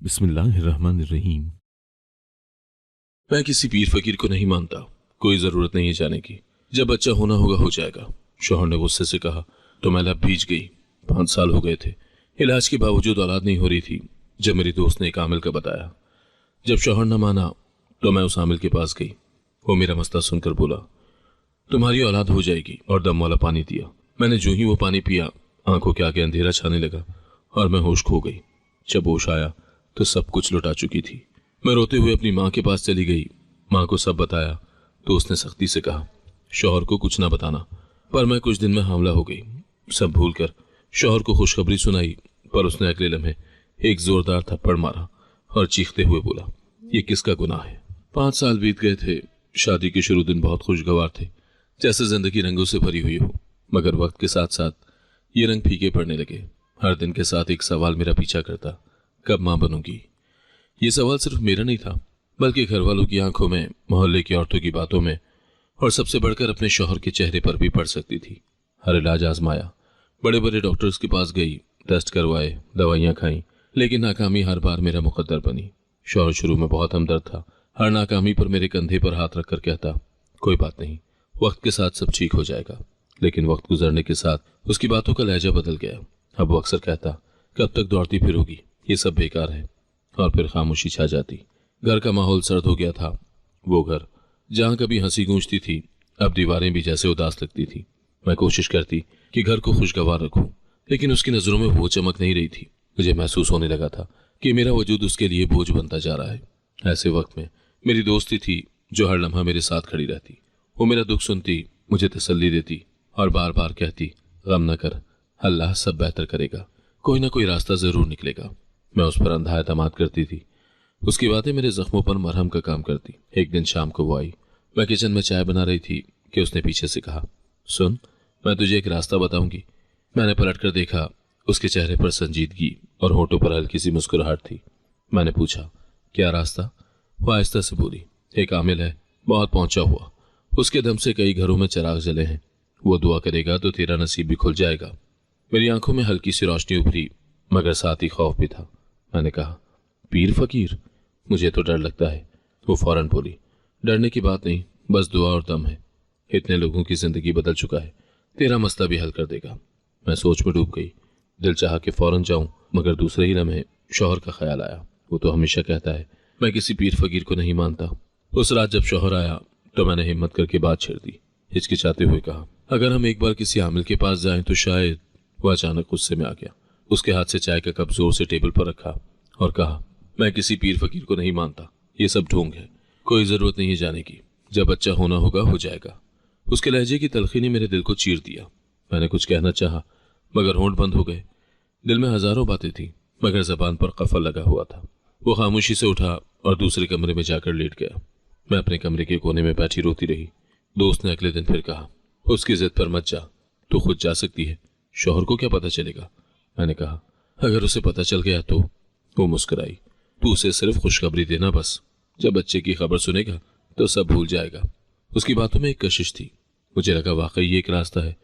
बिस्मिल्लाहिर्रहमानिर्रहीम। मैं किसी पीर फकीर को नहीं मानता, कोई जरूरत नहीं है जाने की। जब बच्चा होना होगा हो जाएगा, शौहर ने गुस्से से कहा तो मैं लब भीज गई। 5 साल हो गए थे, इलाज के बावजूद औलाद नहीं हो रही थी। जब मेरी दोस्त ने एक आमिल का बताया, जब शौहर न माना तो मैं उस आमिल के पास गई। वो मेरा मसला सुनकर बोला, तुम्हारी औलाद हो जाएगी, और दम वाला पानी दिया। मैंने जो ही वो पानी पिया, आंखों के आगे अंधेरा छाने लगा और मैं होश खो गई। जब होश आया तो सब कुछ लुटा चुकी थी। मैं रोते हुए अपनी माँ के पास चली गई। माँ को सब बताया तो उसने सख्ती से कहा, शौहर को कुछ ना बताना। पर मैं कुछ दिन में हामला हो गई। सब भूलकर शौहर को खुशखबरी सुनाई, पर उसने अगले लम्हे एक जोरदार थप्पड़ मारा और चीखते हुए बोला, ये किसका गुनाह है। 5 साल बीत गए थे। शादी के शुरू दिन बहुत खुशगवार थे, जैसे जिंदगी रंगों से भरी हुई हो। मगर वक्त के साथ साथ ये रंग फीके पड़ने लगे। हर दिन के साथ एक सवाल मेरा पीछा करता, कब मां बनूंगी। ये सवाल सिर्फ मेरा नहीं था, बल्कि घर वालों की आंखों में, मोहल्ले की औरतों की बातों में, और सबसे बढ़कर अपने शौहर के चेहरे पर भी पड़ सकती थी। हर इलाज आजमाया, बड़े बड़े डॉक्टर्स के पास गई, टेस्ट करवाए, दवाइयां खाई, लेकिन नाकामी हर बार मेरा मुकद्दर बनी। शौहर शुरू में बहुत हमदर्द था। हर नाकामी पर मेरे कंधे पर हाथ रखकर कहता, कोई बात नहीं, वक्त के साथ सब ठीक हो जाएगा। लेकिन वक्त गुजरने के साथ उसकी बातों का लहजा बदल गया। अब वो अक्सर कहता, कब तक दौड़ती फिरोगी, ये सब बेकार है। और फिर खामोशी छा जाती। घर का माहौल सर्द हो गया था। वो घर जहां कभी हंसी गूंजती थी, अब दीवारें भी जैसे उदास लगती थी। मैं कोशिश करती कि घर को खुशगवार रखूं, लेकिन उसकी नजरों में वो चमक नहीं रही थी। मुझे महसूस होने लगा था कि मेरा वजूद उसके लिए बोझ बनता जा रहा है। ऐसे वक्त में मेरी दोस्ती थी, जो हर लम्हा मेरे साथ खड़ी रहती। वो मेरा दुख सुनती, मुझे तसल्ली देती और बार बार कहती, गम न कर, अल्लाह सब बेहतर करेगा, कोई ना कोई रास्ता जरूर निकलेगा। मैं उस पर अंधा एतमाद करती थी। उसकी बातें मेरे जख्मों पर मरहम का काम करती। एक दिन शाम को वो आई। मैं किचन में चाय बना रही थी कि उसने पीछे से कहा, सुन, मैं तुझे एक रास्ता बताऊंगी। मैंने पलटकर देखा, उसके चेहरे पर संजीदगी और होठों पर हल्की सी मुस्कुराहट थी। मैंने पूछा, क्या रास्ता? वो आहिस्ता से बोली, एक आमिल है, बहुत पहुंचा हुआ, उसके दम से कई घरों में चिराग जले हैं। वो दुआ करेगा तो तेरा नसीब भी खुल जाएगा। मेरी आंखों में हल्की सी रोशनी उभरी, मगर साथ ही खौफ भी था। मैंने कहा, पीर फकीर? मुझे तो डर लगता है। वो फौरन बोली, डरने की बात नहीं, बस दुआ और दम है। इतने लोगों की जिंदगी बदल चुका है, तेरा मसला भी हल कर देगा। मैं सोच में डूब गई। दिल चाहा कि फौरन जाऊं, मगर दूसरे ही लम्हे शौहर का ख्याल आया। वो तो हमेशा कहता है, मैं किसी पीर फकीर को नहीं मानता। उस रात जब शौहर आया तो मैंने हिम्मत करके बात छेड़ दी। हिचकिचाते हुए कहा, अगर हम एक बार किसी आमिल के पास जाएं तो शायद। वो अचानक गुस्से में आ गया। उसके हाथ से चाय का कप जोर से टेबल पर रखा और कहा, मैं किसी पीर फकीर को नहीं मानता, ये सब ढोंग है, कोई जरूरत नहीं है जाने की। जब बच्चा होना होगा हो जाएगा। उसके लहजे की तलखी ने मेरे दिल को चीर दिया। मैंने कुछ कहना चाहा, मगर होंठ बंद हो गए। दिल में हजारों बातें थी, मगर जबान पर कफल लगा हुआ था। वो खामोशी से उठा और दूसरे कमरे में जाकर लेट गया। मैं अपने कमरे के कोने में बैठी रोती रही। दोस्त ने अगले दिन फिर कहा, उसकी जिद पर मत जा, तू खुद जा सकती है, शौहर को क्या पता चलेगा। मैंने कहा, अगर उसे पता चल गया तो? वो मुस्कुराई, तू उसे सिर्फ खुशखबरी देना बस। जब बच्चे की खबर सुनेगा तो सब भूल जाएगा। उसकी बातों में एक कशिश थी। मुझे लगा वाकई ये एक रास्ता है।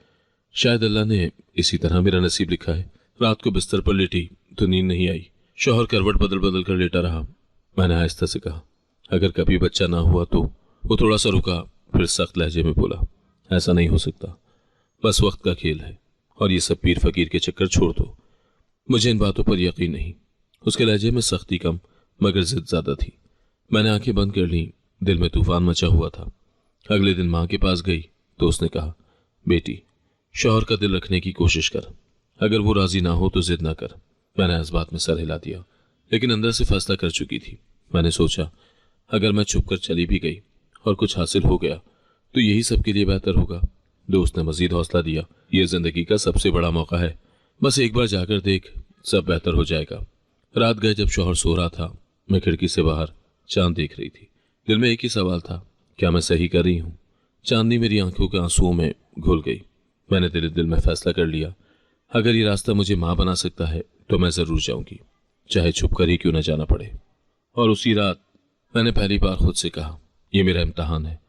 शायद अल्लाह ने इसी तरह मेरा नसीब लिखा है। रात को बिस्तर पर लेटी तो नींद नहीं आई। शौहर करवट बदल बदल कर लेटा रहा। मैंने आहिस्ता से कहा, अगर कभी बच्चा ना हुआ तो? वो थोड़ा सा रुका, फिर सख्त लहजे में बोला, ऐसा नहीं हो सकता, बस वक्त का खेल है, और ये सब पीर फकीर के चक्कर छोड़ दो। मुझे इन बातों पर यकीन नहीं। उसके लहजे में सख्ती कम, मगर जिद ज्यादा थी। मैंने आंखें बंद कर ली। दिल में तूफान मचा हुआ था। अगले दिन माँ के पास गई तो उसने कहा, बेटी, शौहर का दिल रखने की कोशिश कर, अगर वो राजी ना हो तो जिद ना कर। मैंने इस बात में सर हिला दिया, लेकिन अंदर से फैसला कर चुकी थी। मैंने सोचा, अगर मैं छुप कर चली भी गई और कुछ हासिल हो गया तो यही सबके लिए बेहतर होगा। दोस्त ने मजीद हौसला दिया, यह जिंदगी का सबसे बड़ा मौका है, बस एक बार जाकर देख, सब बेहतर हो जाएगा। रात गए जब शौहर सो रहा था, मैं खिड़की से बाहर चांद देख रही थी। दिल में एक ही सवाल था, क्या मैं सही कर रही हूँ? चांदनी मेरी आंखों के आंसुओं में घुल गई। मैंने दिल दिल में फैसला कर लिया, अगर ये रास्ता मुझे माँ बना सकता है तो मैं जरूर जाऊंगी, चाहे छुप कर ही क्यों न जाना पड़े। और उसी रात मैंने पहली बार खुद से कहा, यह मेरा इम्तहान है,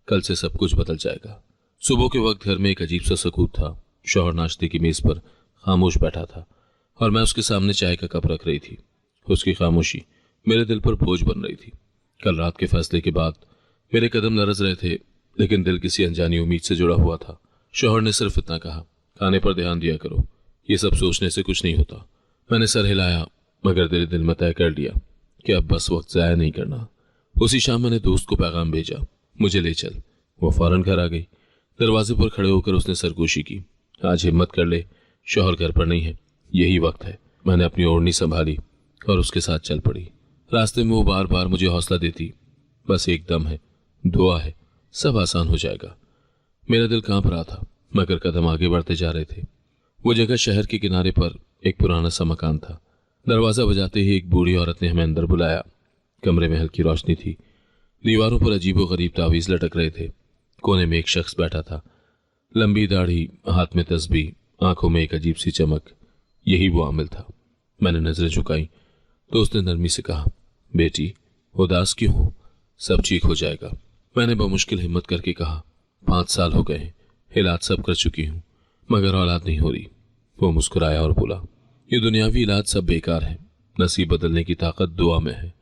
कल से सब कुछ बदल जाएगा। सुबह के वक्त घर में एक अजीब सा सकूत था। शौहर नाश्ते की मेज पर खामोश बैठा था और मैं उसके सामने चाय का कप रख रही थी। उसकी खामोशी मेरे दिल पर बोझ बन रही थी। कल रात के फैसले के बाद मेरे कदम लरज रहे थे, लेकिन दिल किसी अनजानी उम्मीद से जुड़ा हुआ था। शौहर ने सिर्फ इतना कहा, खाने पर ध्यान दिया करो, ये सब सोचने से कुछ नहीं होता। मैंने सर हिलाया, मगर दिल में तय कर लिया कि अब बस वक्त ज़ाया नहीं करना। उसी शाम मैंने दोस्त को पैगाम भेजा, मुझे ले चल। वो फौरन घर आ गई। दरवाजे पर खड़े होकर उसने सरगोशी की, आज हिम्मत कर ले, शौहर घर पर नहीं है, यही वक्त है। मैंने अपनी ओढ़नी संभाली और उसके साथ चल पड़ी। रास्ते में वो बार बार मुझे हौसला देती, बस एक दम है, दुआ है, सब आसान हो जाएगा। मेरा दिल कांप रहा था, मगर कदम आगे बढ़ते जा रहे थे। वो जगह शहर के किनारे पर एक पुराना सा मकान था। दरवाजा बजाते ही एक बूढ़ी औरत ने हमें अंदर बुलाया। कमरे में हल्की रोशनी थी, दीवारों पर अजीबोगरीब तावीज लटक रहे थे। कोने में एक शख्स बैठा था, लंबी दाढ़ी, हाथ में तस्बीह, आंखों में एक अजीब सी चमक। यही वो आमिल था। मैंने नजरें झुकाई तो उसने नरमी से कहा, बेटी उदास क्यों हो, सब ठीक हो जाएगा। मैंने बमुश्किल हिम्मत करके कहा, 5 साल हो गए, इलाज सब कर चुकी हूँ, मगर औलाद नहीं हो रही। वो मुस्कुराया और बोला, ये दुनियावी इलाज सब बेकार है, नसीब बदलने की ताकत दुआ में है।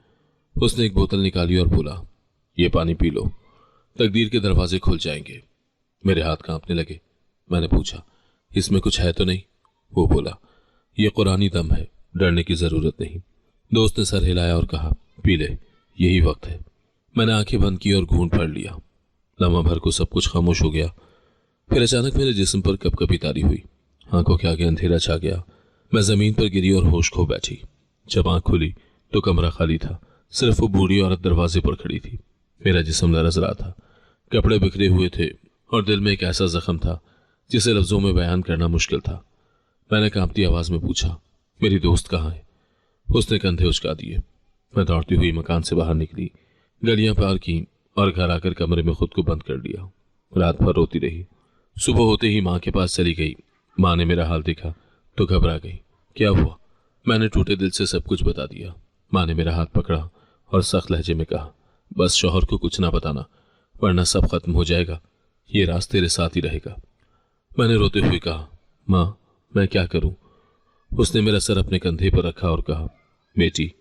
उसने एक बोतल निकाली और बोला, ये पानी पी लो, तकदीर के दरवाजे खुल जाएंगे। मेरे हाथ कांपने लगे। मैंने पूछा, इसमें कुछ है तो नहीं? वो बोला, ये कुरानी दम है, डरने की जरूरत नहीं। दोस्त ने सर हिलाया और कहा, पी ले, यही वक्त है। मैंने आंखें बंद की और घूंट भर लिया। लम्हा भर को सब कुछ खामोश हो गया। फिर अचानक मेरे जिस्म पर कपकपी तारी हुई, आंखों के आगे अंधेरा छा गया। मैं जमीन पर गिरी और होश खो बैठी। जब आंख खुली तो कमरा खाली था, सिर्फ वो बूढ़ी औरत दरवाजे पर खड़ी थी। मेरा जिस्म लरज रहा था, कपड़े बिखरे हुए थे और दिल में एक ऐसा जख्म था जिसे लफ्जों में बयान करना मुश्किल था। मैंने कांपती आवाज में पूछा, मेरी दोस्त कहाँ है? उसने कंधे उचका दिए। मैं दौड़ती हुई मकान से बाहर निकली, गलियां पार की और घर आकर कमरे में खुद को बंद कर लिया। रात भर रोती रही। सुबह होते ही माँ के पास चली गई। माँ ने मेरा हाल देखा तो घबरा गई। क्या हुआ? मैंने टूटे दिल से सब कुछ बता दिया। माँ ने मेरा हाथ पकड़ा और सख्त लहजे में कहा, बस शौहर को कुछ ना बताना, वरना सब खत्म हो जाएगा, ये राज तेरे साथ ही रहेगा। मैंने रोते हुए कहा, माँ मैं क्या करूं? उसने मेरा सर अपने कंधे पर रखा और कहा, बेटी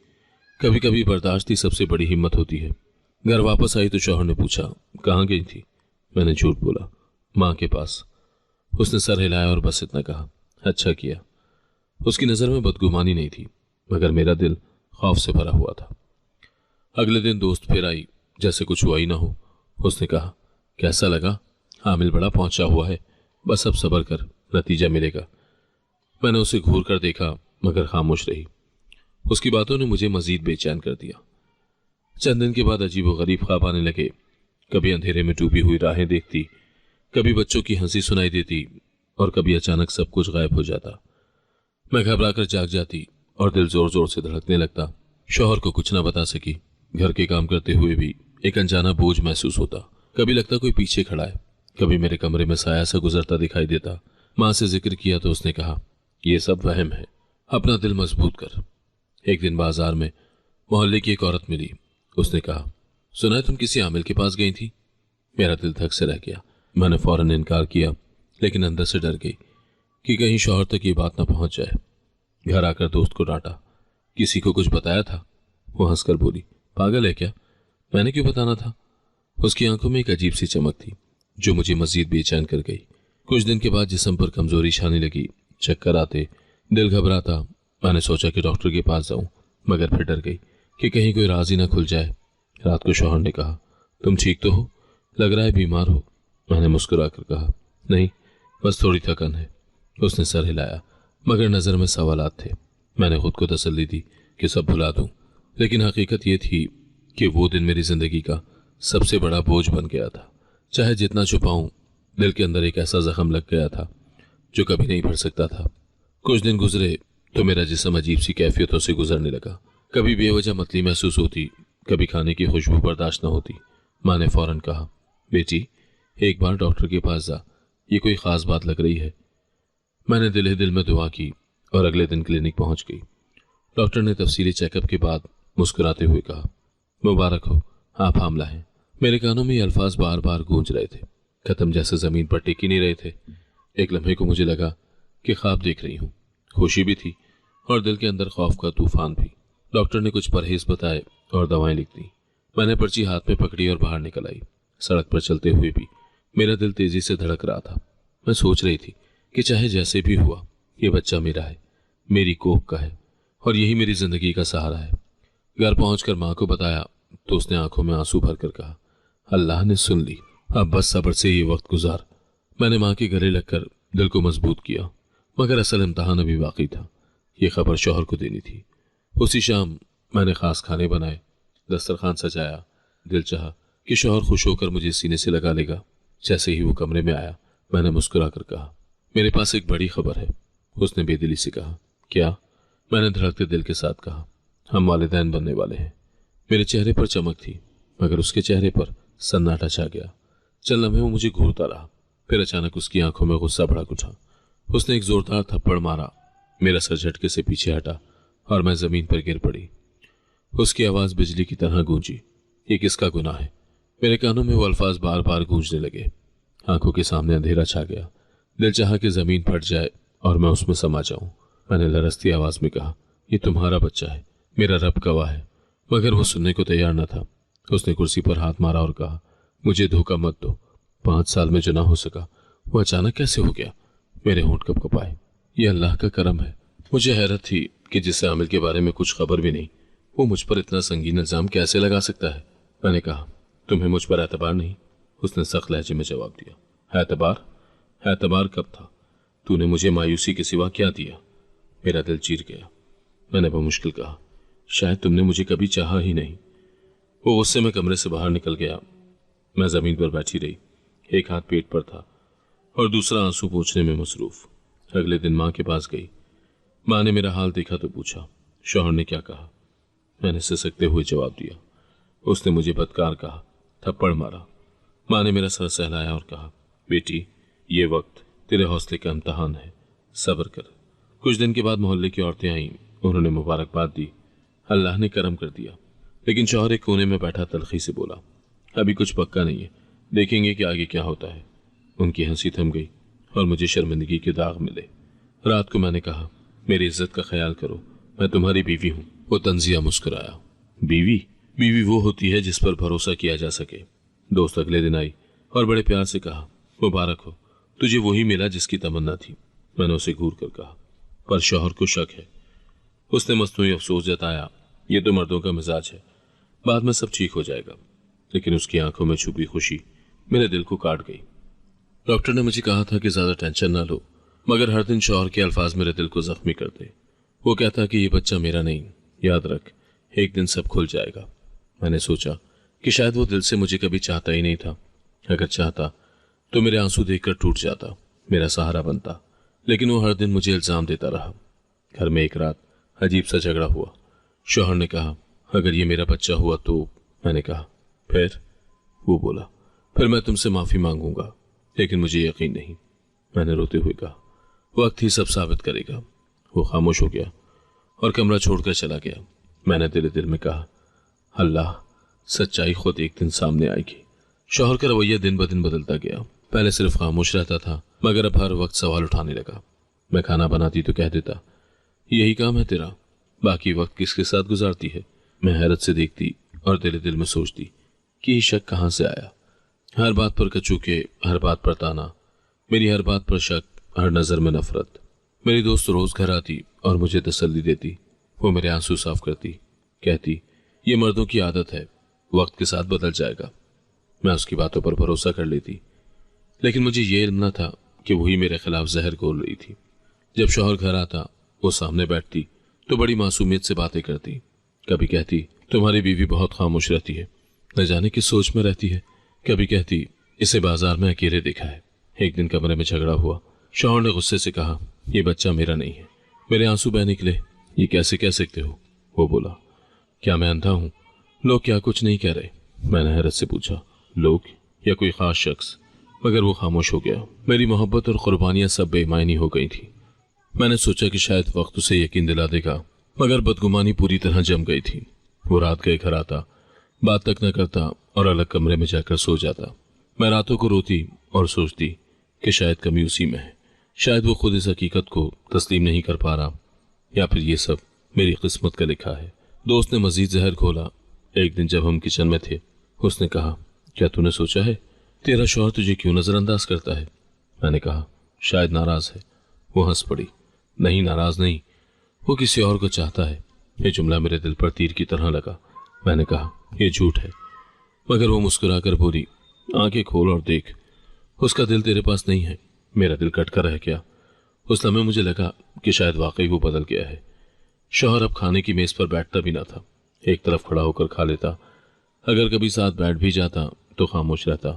कभी कभी बर्दाश्त ही सबसे बड़ी हिम्मत होती है। घर वापस आई तो शौहर ने पूछा, कहाँ गई थी? मैंने झूठ बोला, माँ के पास। उसने सर हिलाया और बस इतना कहा, अच्छा किया। उसकी नज़र में बदगुमानी नहीं थी, मगर मेरा दिल खौफ से भरा हुआ था। अगले दिन दोस्त फिर आई, जैसे कुछ हुआ ही ना हो। उसने कहा, कैसा लगा? हामिल बड़ा पहुंचा हुआ है, बस अब सब्र कर, नतीजा मिलेगा। मैंने उसे घूर कर देखा, मगर खामोश रही। उसकी बातों ने मुझे मजीद बेचैन कर दिया। चंद दिन के बाद अजीबोगरीब ख्वाब आने लगे। कभी अंधेरे में डूबी हुई राहें देखती, कभी बच्चों की हंसी सुनाई देती और कभी अचानक सब कुछ गायब हो जाता। मैं घबराकर जाग जाती और दिल जोर जोर से धड़कने लगता। शौहर को कुछ ना बता सकी। घर के काम करते हुए भी एक अनजाना बोझ महसूस होता। कभी लगता कोई पीछे खड़ा है, कभी मेरे कमरे में साया सा गुजरता दिखाई देता। माँ से जिक्र किया तो उसने कहा, ये सब वहम है, अपना दिल मजबूत कर। एक दिन बाजार में मोहल्ले की एक औरत मिली। उसने कहा, सुना है तुम किसी आमिल के पास गई थी? मेरा दिल धक से रह गया। मैंने फौरन इनकार किया, लेकिन अंदर से डर गई कि कहीं शौहर तक ये बात ना पहुंच जाए। घर आकर दोस्त को डांटा, किसी को कुछ बताया था? वो हंसकर बोली, पागल है क्या, मैंने क्यों बताना था? उसकी आंखों में एक अजीब सी चमक थी जो मुझे मजीद बेचैन कर गई। कुछ दिन के बाद जिस्म पर कमजोरी छाने लगी, चक्कर आते, दिल घबराता। मैंने सोचा कि डॉक्टर के पास जाऊं, मगर फिर डर गई कि कहीं कोई राज ही ना खुल जाए। रात को शौहर ने कहा, तुम ठीक तो हो? लग रहा है बीमार हो। मैंने मुस्कुरा कर कहा, नहीं, बस थोड़ी थकन है। उसने सर हिलाया, मगर नजर में सवालात थे। मैंने खुद को तसल्ली दी कि सब भुला दूं, लेकिन हकीकत यह थी कि वो दिन मेरी जिंदगी का सबसे बड़ा बोझ बन गया था। चाहे जितना छुपाऊं, दिल के अंदर एक ऐसा जख्म लग गया था जो कभी नहीं भर सकता था। कुछ दिन गुजरे तो मेरा जिस्म अजीब सी कैफियतों से गुजरने लगा। कभी बेवजह मतली महसूस होती, कभी खाने की खुशबू बर्दाश्त न होती। माँ ने फौरन कहा, बेटी एक बार डॉक्टर के पास जा, ये कोई खास बात लग रही है। मैंने दिल ही दिल में दुआ की और अगले दिन क्लिनिक पहुंच गई। डॉक्टर ने तफसीली चेकअप के बाद मुस्कुराते हुए कहा, मुबारक हो, आप हामला हैं। मेरे कानों में ये अल्फाज बार बार गूंज रहे थे, खत्म जैसे जमीन पर टिक ही नहीं रहे थे। एक लम्हे को मुझे लगा कि ख्वाब देख रही हूँ। खुशी भी थी और दिल के अंदर खौफ का तूफान भी। डॉक्टर ने कुछ परहेज बताए और दवाएं लिख दी। मैंने पर्ची हाथ में पकड़ी और बाहर निकल आई। सड़क पर चलते हुए भी मेरा दिल तेजी से धड़क रहा था। मैं सोच रही थी कि चाहे जैसे भी हुआ, ये बच्चा मेरा है, मेरी कोख का है और यही मेरी जिंदगी का सहारा है। घर पहुंचकर माँ को बताया तो उसने आंखों में आंसू भरकर कहा, अल्लाह ने सुन ली, अब बस सब्र से ये वक्त गुजार। मैंने माँ के गले लगकर दिल को मजबूत किया, मगर असल इम्तहान अभी बाकी था। ये खबर शौहर को देनी थी। उसी शाम मैंने खास खाने बनाए, दस्तरखान सजाया। दिल चाहा कि शौहर खुश होकर मुझे सीने से लगा लेगा। जैसे ही वो कमरे में आया, मैंने मुस्कुरा कर कहा, मेरे पास एक बड़ी खबर है। उसने बेदिली से कहा, क्या? मैंने धड़कते दिल के साथ कहा, हम वालिदैन बनने वाले हैं। मेरे चेहरे पर चमक थी, मगर उसके चेहरे पर सन्नाटा छा गया। चल लम्हे वो मुझे घूरता रहा, फिर अचानक उसकी आंखों में गुस्सा भड़क उठा। उसने एक जोरदार थप्पड़ मारा। मेरा सर झटके से पीछे हटा और मैं जमीन पर गिर पड़ी। उसकी आवाज बिजली की तरह गूंजी, ये किसका गुनाह है? मेरे कानों में वो अल्फाज बार बार गूंजने लगे। आंखों के सामने अंधेरा छा गया। दिल चाहा कि जमीन फट जाए और मैं उसमें समा जाऊं। मैंने लरसती आवाज में कहा, ये तुम्हारा बच्चा है, मेरा रब गवाह है। मगर वो सुनने को तैयार न था। उसने कुर्सी पर हाथ मारा और कहा, मुझे धोखा मत दो। 5 साल में जो ना हो सका वो अचानक कैसे हो गया? मेरे होंठ कँपाए। ये अल्लाह का करम है। मुझे हैरत थी कि जिससे आमिर के बारे में कुछ खबर भी नहीं, वो मुझ पर इतना संगीन इल्जाम कैसे लगा सकता है। मैंने कहा, तुम्हें मुझ पर एतबार नहीं? उसने सख्त लहजे में जवाब दिया, एतबार? एतबार कब था? तूने मुझे मायूसी के सिवा क्या दिया? मेरा दिल चीर गया। मैंने बमुश्किल कहा, शायद तुमने मुझे कभी चाहा ही नहीं। वो गुस्से में कमरे से बाहर निकल गया। मैं जमीन पर बैठी रही, एक हाथ पेट पर था और दूसरा आंसू पोंछने में मसरूफ। अगले दिन माँ के पास गई। माँ ने मेरा हाल देखा तो पूछा, शौहर ने क्या कहा? मैंने सिसकते हुए जवाब दिया। उसने मुझे बदकार कहा, थप्पड़ मारा। माँ ने मेरा सर सहलाया और कहा, बेटी, ये वक्त तेरे हौसले का इम्तहान है, सब्र कर। कुछ दिन के बाद मोहल्ले की औरतें आईं। उन्होंने मुबारकबाद दी। अल्लाह ने करम कर दिया। लेकिन शौहर एक कोने में बैठा तलखी से बोला, अभी कुछ पक्का नहीं है, देखेंगे कि आगे क्या होता है। उनकी हंसी थम गई और मुझे शर्मिंदगी के दाग मिले। रात को मैंने कहा, मेरी इज्जत का ख्याल करो, मैं तुम्हारी बीवी हूं। वो तंजिया मुस्कुराया, बीवी? बीवी वो होती है जिस पर भरोसा किया जा सके। दोस्त अगले दिन आई और बड़े प्यार से कहा, मुबारक हो, तुझे वही मिला जिसकी तमन्ना थी। मैंने उसे घूर कर कहा, पर शौहर को शक है। उसने मस्तूई अफसोस जताया, ये तो मर्दों का मिजाज है, बाद में सब ठीक हो जाएगा। लेकिन उसकी आंखों में छुपी खुशी मेरे दिल को काट गई। डॉक्टर ने मुझे कहा था कि ज्यादा टेंशन ना लो, मगर हर दिन शौहर के अल्फाज मेरे दिल को जख्मी करते। वो कहता कि ये बच्चा मेरा नहीं, याद रख, एक दिन सब खुल जाएगा। मैंने सोचा कि शायद वो दिल से मुझे कभी चाहता ही नहीं था। अगर चाहता तो मेरे आंसू देखकर टूट जाता, मेरा सहारा बनता। लेकिन वो हर दिन मुझे इल्जाम देता रहा। घर में एक रात अजीब सा झगड़ा हुआ। शौहर ने कहा, अगर ये मेरा बच्चा हुआ तो? मैंने कहा, फिर? वो बोला, फिर मैं तुमसे माफी मांगूंगा, लेकिन मुझे यकीन नहीं। मैंने रोते हुए कहा, वक्त ही सब साबित करेगा। वो खामोश हो गया और कमरा छोड़कर चला गया। मैंने दिल में कहा, अल्लाह, सच्चाई खुद एक दिन सामने आएगी। शौहर का रवैया दिन ब दिन बदलता गया। पहले सिर्फ खामोश रहता था, मगर अब हर वक्त सवाल उठाने लगा। मैं खाना बनाती तो कह देता, यही काम है तेरा, बाकी वक्त किसके साथ गुजारती है? मैं हैरत से देखती और दिल में सोचती कि ये शक कहाँ से आया। हर बात पर कचूके, हर बात पर ताना, मेरी हर बात पर शक, हर नजर में नफरत। मेरी दोस्त रोज घर आती और मुझे तसल्ली देती। वो मेरे आंसू साफ करती, कहती, ये मर्दों की आदत है, वक्त के साथ बदल जाएगा। मैं उसकी बातों पर भरोसा कर लेती, लेकिन मुझे ये इल्म न था कि वही मेरे खिलाफ जहर घोल रही थी। जब शौहर घर आता, वो सामने बैठती तो बड़ी मासूमियत से बातें करती। कभी कहती, तुम्हारी बीवी बहुत खामोश रहती है, न जाने किस सोच में रहती है। कभी कहती, इसे बाजार में अकेले देखा है। एक दिन कमरे में झगड़ा हुआ। शौहर ने गुस्से से कहा, यह बच्चा मेरा नहीं है। मेरे आंसू बह निकले, ये कैसे कह सकते हो? वो बोला, क्या मैं अंधा हूं? लोग क्या कुछ नहीं कह रहे? मैंने हैरत से पूछा, लोग या कोई खास शख्स? मगर वो खामोश हो गया। मेरी मोहब्बत और कुर्बानियां सब बेमायनी हो गई थी। मैंने सोचा कि शायद वक्त उसे यकीन दिला देगा, मगर बदगुमानी पूरी तरह जम गई थी। वो रात गए घर आता, बात तक न करता और अलग कमरे में जाकर सो जाता। मैं रातों को रोती और सोचती कि शायद कमी उसी में है। शायद वो खुद इस हकीकत को तस्लीम नहीं कर पा रहा, या फिर ये सब मेरी किस्मत का लिखा है। दोस्त ने मजीद जहर घोला। एक दिन जब हम किचन में थे, उसने कहा, क्या तूने सोचा है तेरा शौहर तुझे क्यों नजरअंदाज करता है? मैंने कहा, शायद नाराज है। वो हंस पड़ी। नहीं, नाराज नहीं, वो किसी और को चाहता है। ये जुमला मेरे दिल पर तीर की तरह लगा। मैंने कहा, यह झूठ है। मगर वो मुस्कुराकर बोली, आंखें खोल और देख, उसका दिल तेरे पास नहीं है। मेरा दिल कट कर रह गया। उस लम्हे मुझे लगा कि शायद वाकई वो बदल गया है। शौहर अब खाने की मेज पर बैठता भी ना था, एक तरफ खड़ा होकर खा लेता। अगर कभी साथ बैठ भी जाता तो खामोश रहता।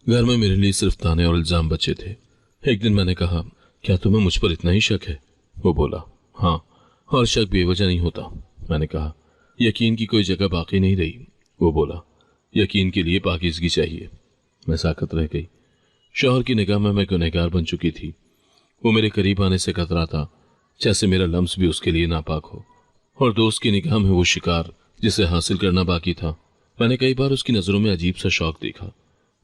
घर में मेरे लिए सिर्फ ताने और इल्जाम बचे थे। एक दिन मैंने कहा, क्या तुम्हें मुझ पर इतना ही शक है? वो बोला, हाँ, और शक बेवजह नहीं होता। मैंने कहा, यकीन की कोई जगह बाकी नहीं रही। वो बोला, यकीन के लिए पाकीज़गी चाहिए। मैं साकत रह गई। शौहर की निगाह में मैं गुनहगार बन चुकी थी। वो मेरे करीब आने से कतराता, जैसे मेरा लम्स भी उसके लिए नापाक हो। और दोस्त की निगाह में वो शिकार जिसे हासिल करना बाकी था। मैंने कई बार उसकी नज़रों में अजीब सा शौक देखा,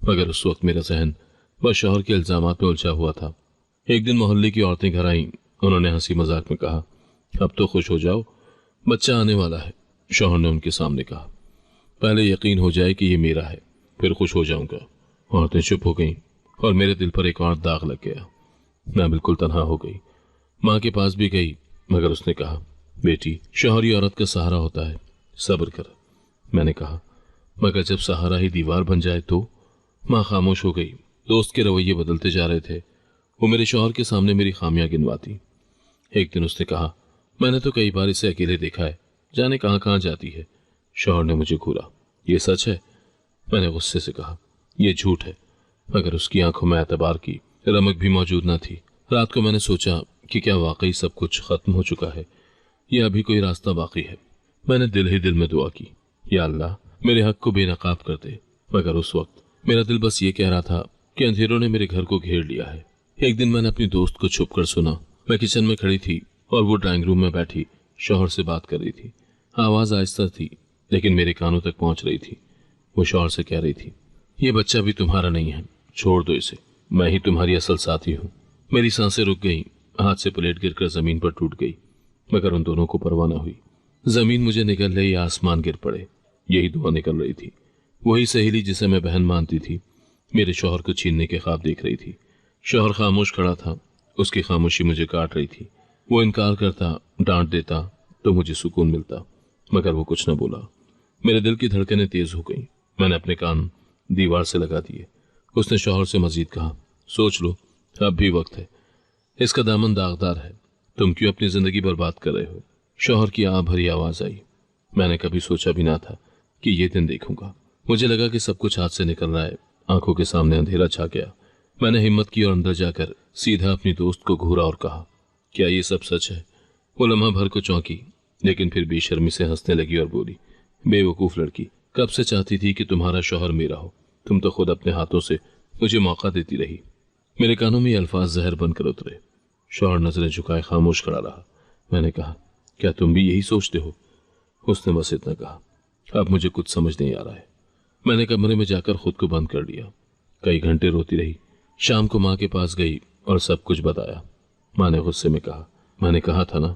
मगर उस वक्त मेरा जहन बस शौहर के इल्जामात में उलझा हुआ था। एक दिन मोहल्ले की औरतें घर आईं। उन्होंने हंसी मजाक में कहा, अब तो खुश हो जाओ, बच्चा आने वाला है। शौहर ने उनके सामने कहा, पहले यकीन हो जाए कि ये मेरा है, फिर खुश हो जाऊंगा। औरतें चुप हो गईं और मेरे दिल पर एक और दाग लग गया। मैं बिल्कुल तन्हा हो गई। माँ के पास भी गई, मगर उसने कहा, बेटी, शौहरी औरत का सहारा होता है, सब्र कर। मैंने कहा, मगर जब सहारा ही दीवार बन जाए तो? माँ खामोश हो गई। दोस्त के रवैये बदलते जा रहे थे। वो मेरे शौहर के सामने मेरी खामियां गिनवाती। एक दिन उसने कहा, मैंने तो कई बार इसे अकेले देखा है, जाने कहाँ कहाँ जाती है। शौहर ने मुझे घूरा, ये सच है? मैंने गुस्से से कहा, यह झूठ है। मगर उसकी आंखों में एतबार की रमक भी मौजूद न थी। रात को मैंने सोचा कि क्या वाकई सब कुछ खत्म हो चुका है या अभी कोई रास्ता बाकी है। मैंने दिल ही दिल में दुआ की, या अल्लाह, मेरे हक को बेनकाब कर दे। मगर उस वक्त मेरा दिल बस ये कह रहा था कि अंधेरों ने मेरे घर को घेर लिया है। एक दिन मैंने अपनी दोस्त को छुप कर सुना। मैं किचन में खड़ी थी और वो ड्राइंग रूम में बैठी शौहर से बात कर रही थी। आवाज आहिस्ता थी, लेकिन मेरे कानों तक पहुंच रही थी। वो शौहर से कह रही थी, ये बच्चा भी तुम्हारा नहीं है, छोड़ दो इसे, मैं ही तुम्हारी असल साथी हूँ। मेरी सांसें रुक गईं, हाथ से प्लेट गिरकर जमीन पर टूट गई, मगर उन दोनों को परवाह न हुई। जमीन मुझे निगल ले या आसमान गिर पड़े, यही दुआ निकल रही थी। वही सहेली जिसे मैं बहन मानती थी मेरे शौहर को छीनने के ख्वाब देख रही थी। शौहर खामोश खड़ा था, उसकी खामोशी मुझे काट रही थी। वो इनकार करता, डांट देता तो मुझे सुकून मिलता, मगर वो कुछ न बोला। मेरे दिल की धड़कनें तेज हो गईं। मैंने अपने कान दीवार से लगा दिए। उसने शौहर से मजीद कहा, सोच लो, अब भी वक्त है। इसका दामन दागदार है, तुम क्यों अपनी जिंदगी बर्बाद कर रहे हो? शौहर की आह भरी आवाज आई। मैंने कभी सोचा भी ना था कि ये दिन देखूंगा। मुझे लगा कि सब कुछ हाथ से निकल रहा है। आंखों के सामने अंधेरा छा गया। मैंने हिम्मत की और अंदर जाकर सीधा अपनी दोस्त को घूरा और कहा, क्या ये सब सच है? वो लम्हा भर को चौंकी, लेकिन फिर बेशर्मी से हंसने लगी और बोली, बेवकूफ लड़की, कब से चाहती थी कि तुम्हारा शौहर मेरा हो? तुम तो खुद अपने हाथों से मुझे मौका देती रही। मेरे कानों में ये अल्फाज जहर बनकर उतरे। शौहर नजरें झुकाए खामोश खड़ा रहा। मैंने कहा, क्या तुम भी यही सोचते हो? उसने बस इतना कहा, अब मुझे कुछ समझ नहीं आ रहा है। मैंने कमरे में जाकर खुद को बंद कर लिया। कई घंटे रोती रही। शाम को माँ के पास गई और सब कुछ बताया। माँ ने गुस्से में कहा, मैंने कहा था ना,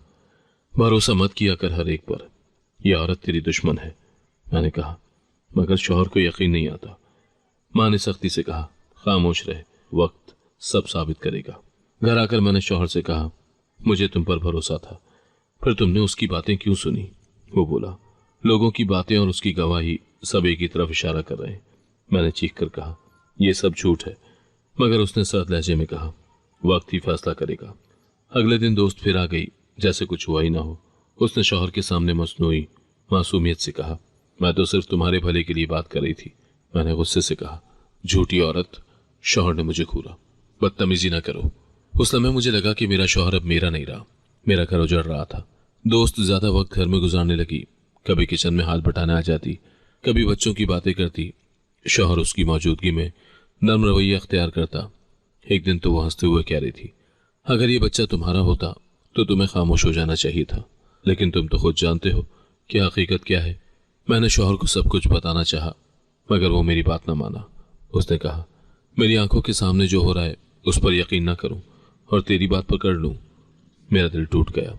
भरोसा मत किया कर हर एक पर, यह औरत तेरी दुश्मन है। मैंने कहा, मगर शौहर को यकीन नहीं आता। माँ ने सख्ती से कहा, खामोश रहे, वक्त सब साबित करेगा। घर आकर मैंने शौहर से कहा, मुझे तुम पर भरोसा था, फिर तुमने उसकी बातें क्यों सुनी? वो बोला, लोगों की बातें और उसकी गवाही सब एक ही तरफ इशारा कर रहे हैं। मैंने चीख कर कहा, यह सब झूठ है। मगर उसने सर्द लहजे में कहा, वक्त ही फैसला करेगा। अगले दिन दोस्त फिर आ गई, जैसे कुछ हुआ ही ना हो। उसने शौहर के सामने मसनूई मासूमियत से कहा, मैं तो सिर्फ तुम्हारे भले के लिए बात कर रही थी। मैंने गुस्से से कहा, झूठी औरत। शौहर ने मुझे घूरा, बदतमीजी ना करो। उस लम्हे मुझे लगा कि मेरा शौहर अब मेरा नहीं रहा। मेरा घर उजड़ रहा था। दोस्त ज्यादा वक्त घर में गुजारने लगी। कभी किचन में हाथ बटाने आ जाती, कभी बच्चों की बातें करती। शौहर उसकी मौजूदगी में नर्म रवैया अख्तियार करता। एक दिन तो वो हंसते हुए कह रही थी, अगर ये बच्चा तुम्हारा होता तो तुम्हें खामोश हो जाना चाहिए था, लेकिन तुम तो खुद जानते हो कि हकीकत क्या है। मैंने शौहर को सब कुछ बताना चाहा, मगर वो मेरी बात न माना। उसने कहा, मेरी आंखों के सामने जो हो रहा है उस पर यकीन न करूं और तेरी बात पर कर लूं। मेरा दिल टूट गया।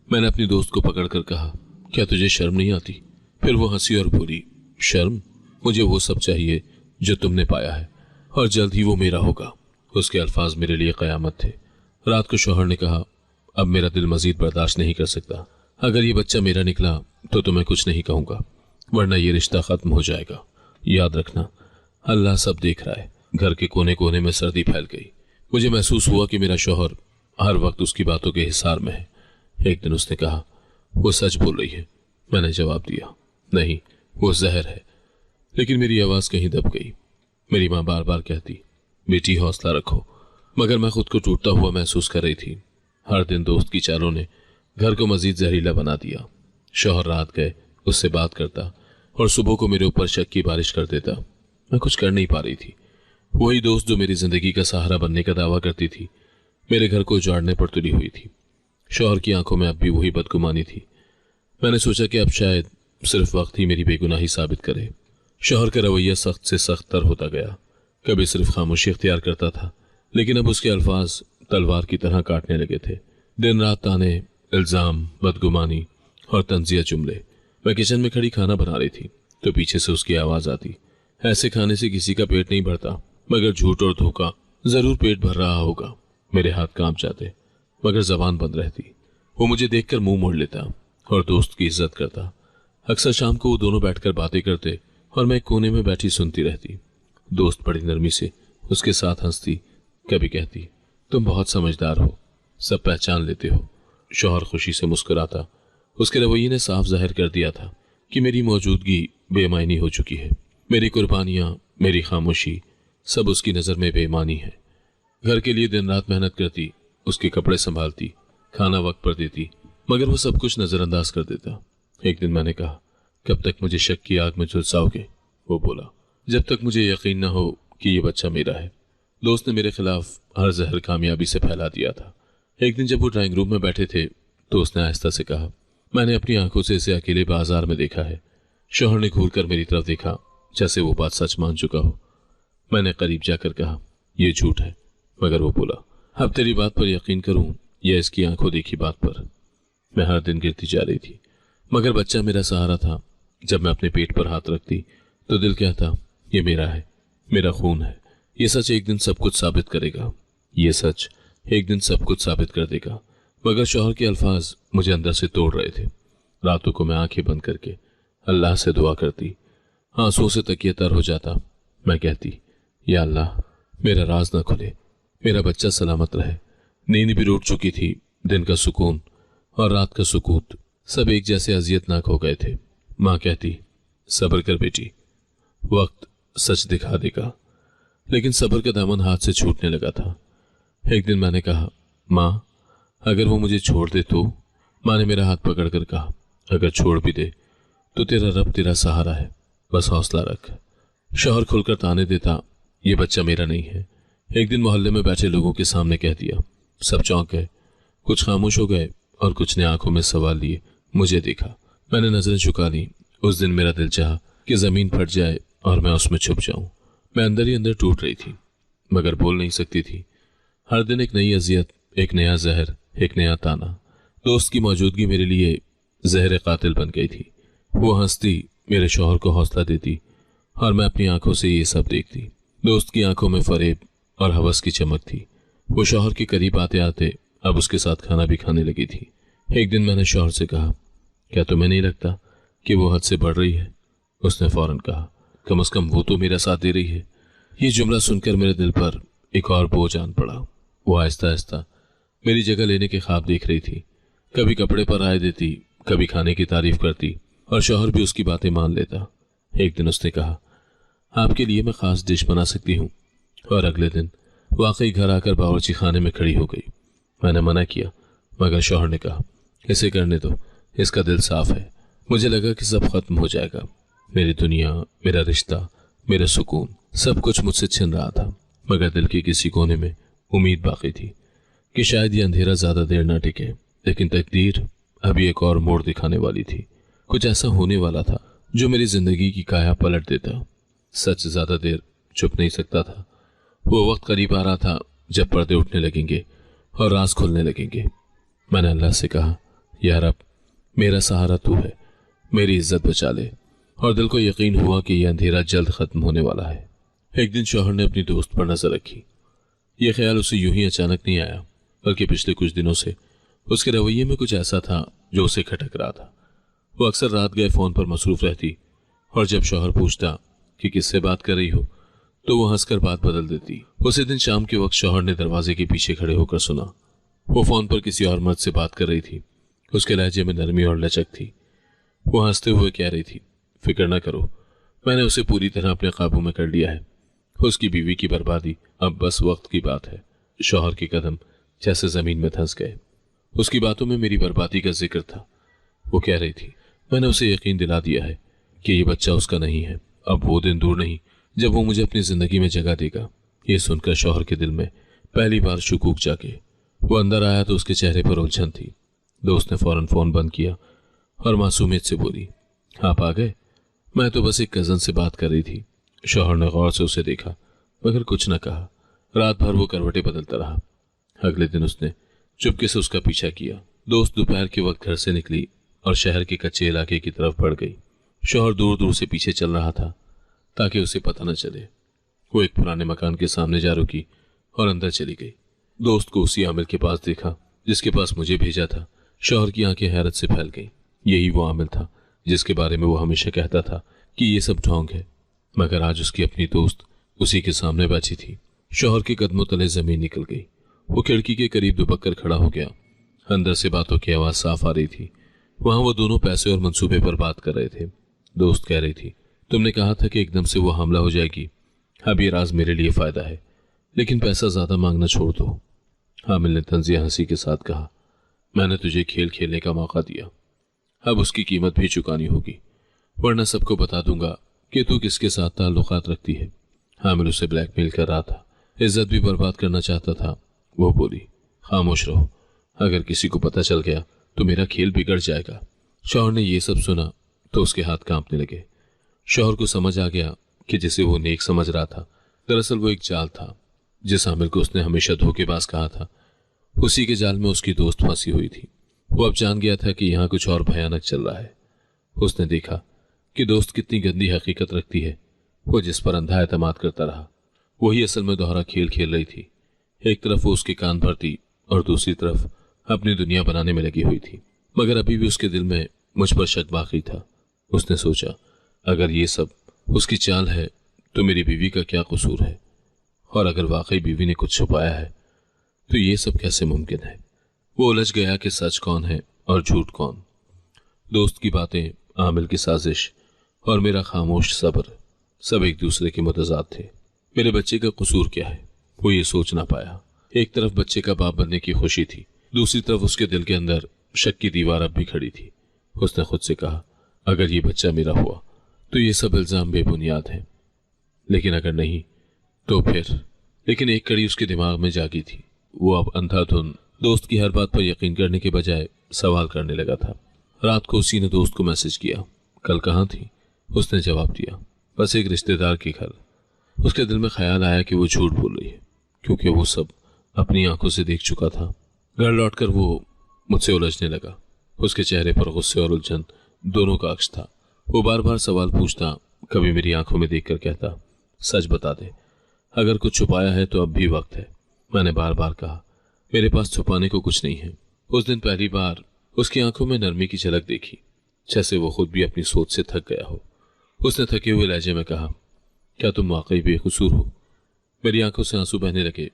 मैंने अपनी दोस्त को पकड़कर कहा, क्या तुझे शर्म नहीं आती? फिर वो हंसी और बोली, शर्म? मुझे वो सब चाहिए जो तुमने पाया है, और जल्द ही वो मेरा होगा। उसके अल्फाज मेरे लिए कयामत थे। रात को शौहर ने कहा, अब मेरा दिल मजीद बर्दाश्त नहीं कर सकता। अगर ये बच्चा मेरा निकला तो तुम्हें कुछ नहीं कहूंगा, वरना ये रिश्ता खत्म हो जाएगा। याद रखना, अल्लाह सब देख रहा है। घर के कोने कोने में सर्दी फैल गई। मुझे महसूस हुआ कि मेरा शौहर हर वक्त उसकी बातों के हिसार में है। एक दिन उसने कहा, वो सच बोल रही है। मैंने जवाब दिया, नहीं, वो जहर है। लेकिन मेरी आवाज कहीं दब गई। मेरी माँ बार बार कहती, बेटी हौसला रखो, मगर मैं खुद को टूटता हुआ महसूस कर रही थी। हर दिन दोस्त की चालों ने घर को मजीद जहरीला बना दिया। शौहर रात गए उससे बात करता और सुबह को मेरे ऊपर शक की बारिश कर देता। मैं कुछ कर नहीं पा रही थी। वही दोस्त जो मेरी जिंदगी का सहारा बनने का दावा करती थी, मेरे घर को उजाड़ने पर तुली हुई थी। शौहर की आंखों में अब भी वही बदगुमानी थी। मैंने सोचा कि अब शायद सिर्फ वक्त ही मेरी बेगुनाही साबित करे। शौहर का रवैया सख्त से सख्त तर होता गया। कभी सिर्फ खामोशी इख्तियार करता था, लेकिन अब उसके अल्फाज तलवार की तरह काटने लगे थे। दिन रात ताने, इल्जाम, बदगुमानी और तंजिया जुमले। मैं किचन में खड़ी खाना बना रही थी तो पीछे से उसकी आवाज आती, ऐसे खाने से किसी का पेट नहीं भरता, मगर झूठ और धोखा जरूर पेट भर रहा होगा। मेरे हाथ कांप जाते, मगर जबान बंद रहती। वो मुझे देखकर मुंह मोड़ लेता और दोस्त की इज्जत करता। अक्सर शाम को वो दोनों बैठकर बातें करते और मैं एक कोने में बैठी सुनती रहती। दोस्त बड़ी नरमी से उसके साथ हंसती, कभी कहती, तुम बहुत समझदार हो, सब पहचान लेते हो। शौहर खुशी से मुस्कुराता। उसके रवैये ने साफ जाहिर कर दिया था कि मेरी मौजूदगी बेमायनी हो चुकी है। मेरी कुर्बानियां, मेरी खामोशी, सब उसकी नज़र में बेमानी है। घर के लिए दिन रात मेहनत करती, उसके कपड़े संभालती, खाना वक्त पर देती, मगर वो सब कुछ नजरअंदाज कर देता। एक दिन मैंने कहा, कब तक मुझे शक की आग में झुलसाओगे? वो बोला, जब तक मुझे यकीन न हो कि ये बच्चा मेरा है। दोस्त ने मेरे खिलाफ हर जहर कामयाबी से फैला दिया था। एक दिन जब वो ड्राइंग रूम में बैठे थे तो उसने आहिस्ता से कहा, मैंने अपनी आंखों से इसे अकेले बाजार में देखा है। शौहर ने घूर कर मेरी तरफ देखा, जैसे वो बात सच मान चुका हो। मैंने करीब जाकर कहा, यह झूठ है। मगर वो बोला, अब तेरी बात पर यकीन करूं या इसकी आंखों देखी बात पर? मैं हर दिन गिरती जा रही थी, मगर बच्चा मेरा सहारा था। जब मैं अपने पेट पर हाथ रखती तो दिल कहता, ये मेरा है, मेरा खून है। ये सच एक दिन सब कुछ साबित करेगा, ये सच एक दिन सब कुछ साबित कर देगा। मगर शौहर के अल्फाज मुझे अंदर से तोड़ रहे थे। रातों को मैं आंखें बंद करके अल्लाह से दुआ करती, आंसुओं से तकिया तर हो जाता। मैं कहती, या अल्लाह, मेरा राज ना खुले, मेरा बच्चा सलामत रहे। नींद भी रूठ चुकी थी। दिन का सुकून और रात का सुकूत सब एक जैसे अजियतनाक हो गए थे। माँ कहती, सब्र कर बेटी, वक्त सच दिखा देगा। लेकिन सब्र का दामन हाथ से छूटने लगा था। एक दिन मैंने कहा, माँ, अगर वो मुझे छोड़ दे तो? माँ ने मेरा हाथ पकड़कर कहा, अगर छोड़ भी दे तो तेरा रब तेरा सहारा है, बस हौसला रख। शौहर खुलकर ताने देता, ये बच्चा मेरा नहीं है। एक दिन मोहल्ले में बैठे लोगों के सामने कह दिया। सब चौंक गए, कुछ खामोश हो गए और कुछ ने आंखों में सवाल लिए मुझे देखा। मैंने नजरें झुका ली। उस दिन मेरा दिल चाहा कि जमीन फट जाए और मैं उसमें छुप जाऊं। मैं अंदर ही अंदर टूट रही थी, मगर बोल नहीं सकती थी। हर दिन एक नई अजियत, एक नया जहर, एक नया ताना। दोस्त की मौजूदगी मेरे लिए जहर कातिल बन गई थी। वो हंसती, मेरे शौहर को हौसला देती और मैं अपनी आंखों से ये सब देखती। दोस्त की आंखों में फरेब और हवस की चमक थी। वो शौहर के करीब आते आते अब उसके साथ खाना भी खाने लगी थी। एक दिन मैंने शौहर से कहा, क्या तुम्हें नहीं लगता कि वो हद से बढ़ रही है? उसने फौरन कहा, कम से कम वो तो मेरा साथ दे रही है। ये जुमला सुनकर मेरे दिल पर एक और बोझ आन पड़ा। वो आहिस्ता आहिस्ता मेरी जगह लेने के ख्वाब देख रही थी। कभी कपड़े पर राय देती, कभी खाने की तारीफ करती और शौहर भी उसकी बातें मान लेता। एक दिन उसने कहा, आपके लिए मैं खास डिश बना सकती हूँ। और अगले दिन वाकई घर आकर बावर्ची खाने में खड़ी हो गई। मैंने मना किया, मगर शौहर ने कहा, इसे करने दो, इसका दिल साफ है। मुझे लगा कि सब खत्म हो जाएगा। मेरी दुनिया, मेरा रिश्ता, मेरा सुकून, सब कुछ मुझसे छिन रहा था। मगर दिल के किसी कोने में उम्मीद बाकी थी कि शायद ये अंधेरा ज्यादा देर ना टिके। लेकिन तकदीर अभी एक और मोड़ दिखाने वाली थी। कुछ ऐसा होने वाला था जो मेरी जिंदगी की काया पलट देता। सच ज्यादा देर छुप नहीं सकता था। वो वक्त करीब आ रहा था जब पर्दे उठने लगेंगे और राज खुलने लगेंगे। मैंने अल्लाह से कहा, या रब, मेरा सहारा तू है, मेरी इज्जत बचा ले। और दिल को यकीन हुआ कि यह अंधेरा जल्द खत्म होने वाला है। एक दिन शौहर ने अपनी दोस्त पर नजर रखी। यह ख्याल उसे यूं ही अचानक नहीं आया, बल्कि पिछले कुछ दिनों से उसके रवैये में कुछ ऐसा था जो उसे खटक रहा था। वो अक्सर रात गए फोन पर मसरूफ रहती, और जब शौहर पूछता कि किससे बात कर रही हो तो वो हंसकर बात बदल देती। उसी दिन शाम के वक्त शौहर ने दरवाजे के पीछे खड़े होकर सुना। वो फोन पर किसी और मर्द से बात कर रही थी। उसके लहजे में नरमी और लचक थी। वो हंसते हुए कह रही थी, फिक्र न करो, मैंने उसे पूरी तरह अपने काबू में कर लिया है। उसकी बीवी की बर्बादी अब बस वक्त की बात है। शौहर के कदम जैसे जमीन में धंस गए। उसकी बातों में मेरी बर्बादी का जिक्र था। वो कह रही थी, मैंने उसे यकीन दिला दिया है कि ये बच्चा उसका नहीं है। अब वो दिन दूर नहीं जब वो मुझे अपनी जिंदगी में जगह देगा। ये सुनकर शौहर के दिल में पहली बार शुकूक जागे। वो अंदर आया तो उसके चेहरे पर उलझन थी। दोस्त ने फौरन फोन बंद किया और मासूमियत से बोली, आप आ गए? मैं तो बस एक कजन से बात कर रही थी। शौहर ने गौर से उसे देखा मगर कुछ न कहा। रात भर वो करवटें बदलता रहा। अगले दिन उसने चुपके से उसका पीछा किया। दोस्त दोपहर के वक्त घर से निकली और शहर के कच्चे इलाके की तरफ बढ़ गई। शौहर दूर दूर से पीछे चल रहा था ताकि उसे पता न चले। वो एक पुराने मकान के सामने जा रुकी और अंदर चली गई। दोस्त को उसी आमिल के पास देखा जिसके पास मुझे भेजा था। शौहर की आंखें हैरत से फैल गईं। यही वो आमिल था जिसके बारे में वो हमेशा कहता था कि ये सब ढोंग है, मगर आज उसकी अपनी दोस्त उसी के सामने बैठी थी। शौहर के कदमों तले जमीन निकल गई। वो खिड़की के करीब दुबक कर खड़ा हो गया। अंदर से बातों की आवाज साफ आ रही थी। वहां वो दोनों पैसे और मंसूबे पर बात कर रहे थे। दोस्त कह रही थी, तुमने कहा था कि एकदम से वो हमला हो जाएगी। अब ये राज मेरे लिए फायदा है, लेकिन पैसा ज्यादा मांगना छोड़ दो। आमिल ने तंजिया हंसी के साथ कहा, मैंने तुझे खेल खेलने का मौका दिया, अब उसकी कीमत भी चुकानी होगी, वरना सबको बता दूंगा कि तू किसके साथ ताल्लुकात रखती है। आमिल उसे ब्लैकमेल कर रहा था, इज्जत भी बर्बाद करना चाहता था। वो बोली, खामोश रहो, अगर किसी को पता चल गया तो मेरा खेल बिगड़ जाएगा। शौहर ने यह सब सुना तो उसके हाथ कांपने लगे। शौहर को समझ आ गया कि जिसे वो नेक समझ रहा था दरअसल वो एक जाल था। जिस आमिल को उसने हमेशा धोखेबाज कहा था, उसी के जाल में उसकी दोस्त फंसी हुई थी। वो अब जान गया था कि यहाँ कुछ और भयानक चल रहा है। उसने देखा कि दोस्त कितनी गंदी हकीकत रखती है। वो जिस पर अंधा एतमाद करता रहा वही असल में दोहरा खेल खेल रही थी। एक तरफ वो उसके कान भरती और दूसरी तरफ अपनी दुनिया बनाने में लगी हुई थी। मगर अभी भी उसके दिल में मुझ पर शक बाकी था। उसने सोचा, अगर ये सब उसकी चाल है तो मेरी बीवी का क्या कसूर है, और अगर वाकई बीवी ने कुछ छुपाया है तो ये सब कैसे मुमकिन है। वो उलझ गया कि सच कौन है और झूठ कौन। दोस्त की बातें, आमिल की साजिश और मेरा खामोश सब्र सब एक दूसरे के मुतजाद थे। मेरे बच्चे का कसूर क्या है वो ये सोच ना पाया। एक तरफ बच्चे का बाप बनने की खुशी थी, दूसरी तरफ उसके दिल के अंदर शक की दीवार अब भी खड़ी थी। उसने खुद से कहा, अगर ये बच्चा मेरा हुआ तो ये सब इल्जाम बेबुनियाद हैं, लेकिन अगर नहीं तो फिर। लेकिन एक कड़ी उसके दिमाग में जागी थी। वो अब अंधाधुन दोस्त की हर बात पर यकीन करने के बजाय सवाल करने लगा था। रात को उसी ने दोस्त को मैसेज किया, कल कहाँ थी? उसने जवाब दिया, बस एक रिश्तेदार के घर। उसके दिल में ख्याल आया कि वो झूठ बोल रही है, क्योंकि वो सब अपनी आंखों से देख चुका था। घर लौटकर वो मुझसे उलझने लगा। उसके चेहरे पर गुस्से और उलझन दोनों का अक्स था। वो बार बार सवाल पूछता, कभी मेरी आंखों में देखकर कहता, सच बता दे, अगर कुछ छुपाया है तो अब भी वक्त है। मैंने बार बार कहा, मेरे पास छुपाने को कुछ नहीं है। उस दिन पहली बार उसकी आंखों में नरमी की झलक देखी, जैसे वो खुद भी अपनी सोच से थक गया हो। उसने थके हुए लहजे में कहा, क्या तुम वाकई बेकसूर हो? मेरी आंखों से आंसू बहने लगे।